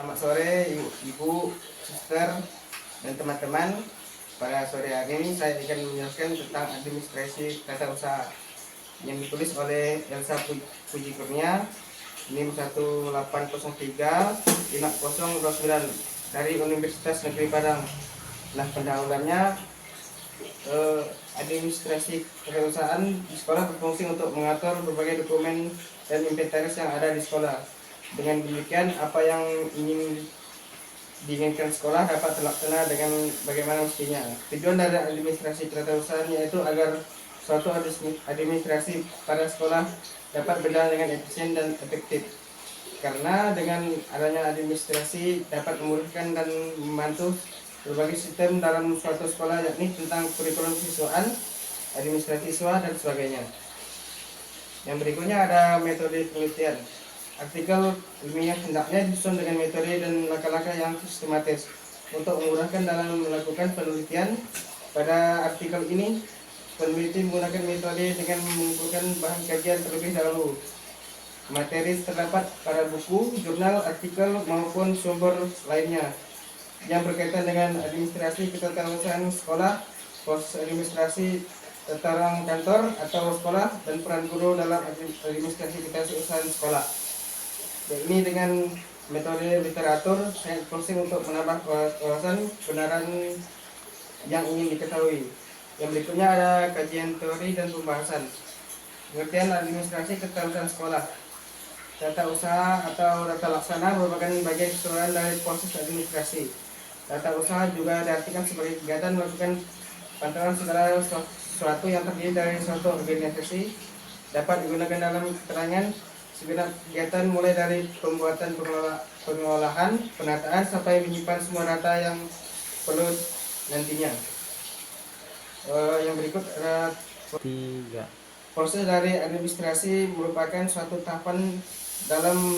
Selamat sore ibu, suster, dan teman-teman. Pada sore hari ini saya akan menjelaskan tentang administrasi tata usaha yang ditulis oleh Elsa Puji Kurnia, NIM 18035029 dari Universitas Negeri Padang. Nah, pendahuluannya administrasi kewirausahaan di sekolah berfungsi untuk mengatur berbagai dokumen dan inventaris yang ada di sekolah. Dengan demikian, apa yang diinginkan sekolah dapat terlaksana dengan bagaimana mestinya. Tujuan dari administrasi kewirausahaan yaitu agar suatu administrasi pada sekolah dapat berjalan dengan efisien dan efektif. Karena dengan adanya administrasi dapat memudahkan dan membantu berbagai sistem dalam suatu sekolah, yakni tentang kurikulum siswaan, administrasi siswa, dan sebagainya. Yang berikutnya ada metode penelitian. Artikel ilmiah hendaknya disusun dengan metode dan langkah-langkah yang sistematis untuk memudahkan dalam melakukan penelitian. Pada artikel ini, peneliti menggunakan metode dengan mengumpulkan bahan kajian terlebih dahulu. Materi terdapat pada buku, jurnal, artikel, maupun sumber lainnya yang berkaitan dengan administrasi ketentuan sekolah, proses administrasi tata ruang kantor atau sekolah, dan peran guru dalam administrasi ketentuan sekolah. Ini dengan metode literatur saya berfungsi untuk menambah wawasan kebenaran yang ingin diketahui. Yang berikutnya ada kajian teori dan pembahasan. Pengertian administrasi ketentuan sekolah. Tata usaha atau tata laksana merupakan bagian keseluruhan dari proses administrasi. Tata usaha juga diartikan sebagai kegiatan melakukan pantauan segala sesuatu yang terdiri dari suatu organisasi, dapat digunakan dalam keterangan segenap kegiatan mulai dari pembuatan pengolahan, penataan, sampai menyimpan semua data yang perlu nantinya. Yang berikut adalah 3. Proses dari administrasi merupakan suatu tahapan dalam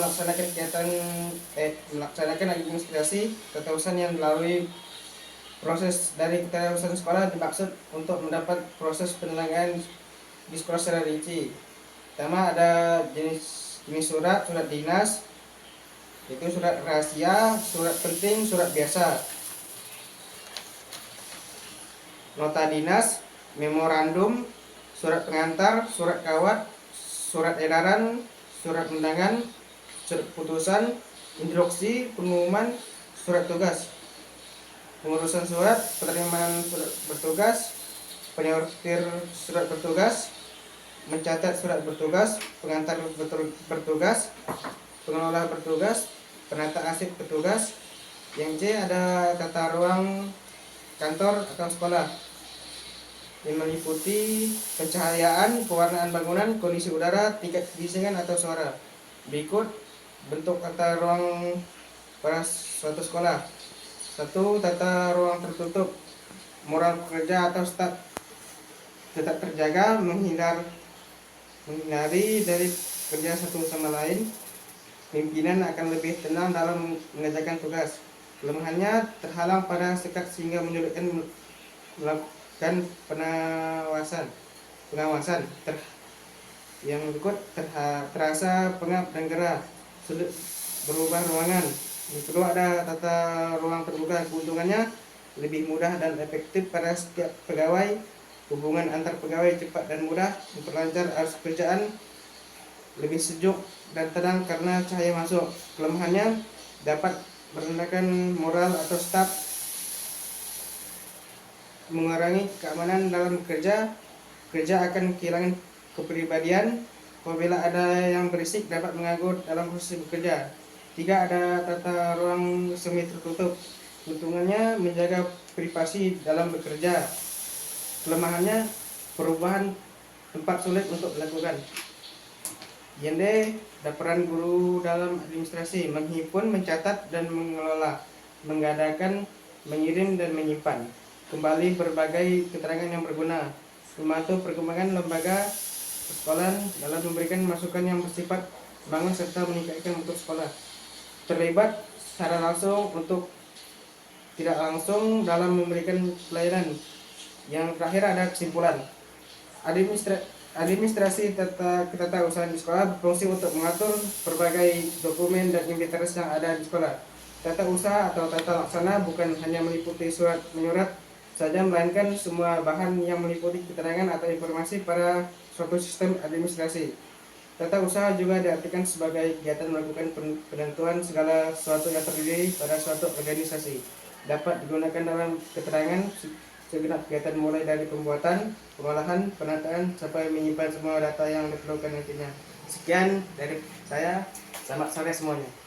melaksanakan administrasi ketausahaan yang melalui proses dari ketausahaan sekolah dimaksud untuk mendapat proses penyelenggaraan di sekolah secara rinci. Pertama ada jenis surat dinas, yaitu surat rahasia, surat penting, surat biasa, nota dinas, memorandum, surat pengantar, surat kawat, surat edaran, surat undangan, surat keputusan, instruksi, pengumuman, surat tugas, pengurusan surat, penerimaan surat bertugas, penyortir surat bertugas, mencatat surat bertugas, pengantar bertugas, pengelola bertugas, penata arsip bertugas. Yang C ada tata ruang kantor atau sekolah yang meliputi pencahayaan, pewarnaan bangunan, kondisi udara, tingkat kebisingan atau suara. Berikut bentuk tata ruang pada suatu sekolah. 1. Tata ruang tertutup. Moral pekerja atau staf tetap terjaga, menghindari dari kerja satu sama lain. Pimpinan akan lebih tenang dalam mengerjakan tugas. Kelemahannya terhalang pada sekat sehingga menyulitkan melakukan pengawasan. Yang berikut terasa pengap dan gerah, sulit berubah ruangan. Yang kedua ada tata ruang terbuka. Keuntungannya lebih mudah dan efektif pada setiap pegawai. Hubungan antar pegawai cepat dan mudah, memperlancar arus pekerjaan, lebih sejuk dan tenang karena cahaya masuk. Kelemahannya dapat merendahkan moral atau staf, mengurangi keamanan dalam kerja akan kehilangan kepribadian. Apabila ada yang berisik dapat mengganggu dalam proses bekerja. 3. Ada tata ruang semi tertutup. Keuntungannya menjaga privasi dalam bekerja. Kelemahannya perubahan tempat sulit untuk dilakukan. Yang D, peran guru dalam administrasi, menghimpun, mencatat, dan mengelola, mengadakan, mengirim, dan menyimpan kembali berbagai keterangan yang berguna, membantu perkembangan lembaga persekolahan dalam memberikan masukan yang bersifat membangun serta meningkatkan mutu sekolah. Terlibat secara langsung untuk tidak langsung dalam memberikan pelayanan. Yang terakhir ada kesimpulan. Administrasi ketata usahaan di sekolah berfungsi untuk mengatur berbagai dokumen dan inventaris yang ada di sekolah. Tata usaha atau tata laksana bukan hanya meliputi surat menyurat saja, melainkan semua bahan yang meliputi keterangan atau informasi pada suatu sistem administrasi. Tata usaha juga diartikan sebagai kegiatan melakukan penentuan segala sesuatu yang terdiri pada suatu organisasi. Dapat digunakan dalam keterangan segenap kegiatan mulai dari pembuatan, pengolahan, penataan, sampai menyimpan semua data yang diperlukan nantinya. Sekian dari saya, selamat sore semuanya.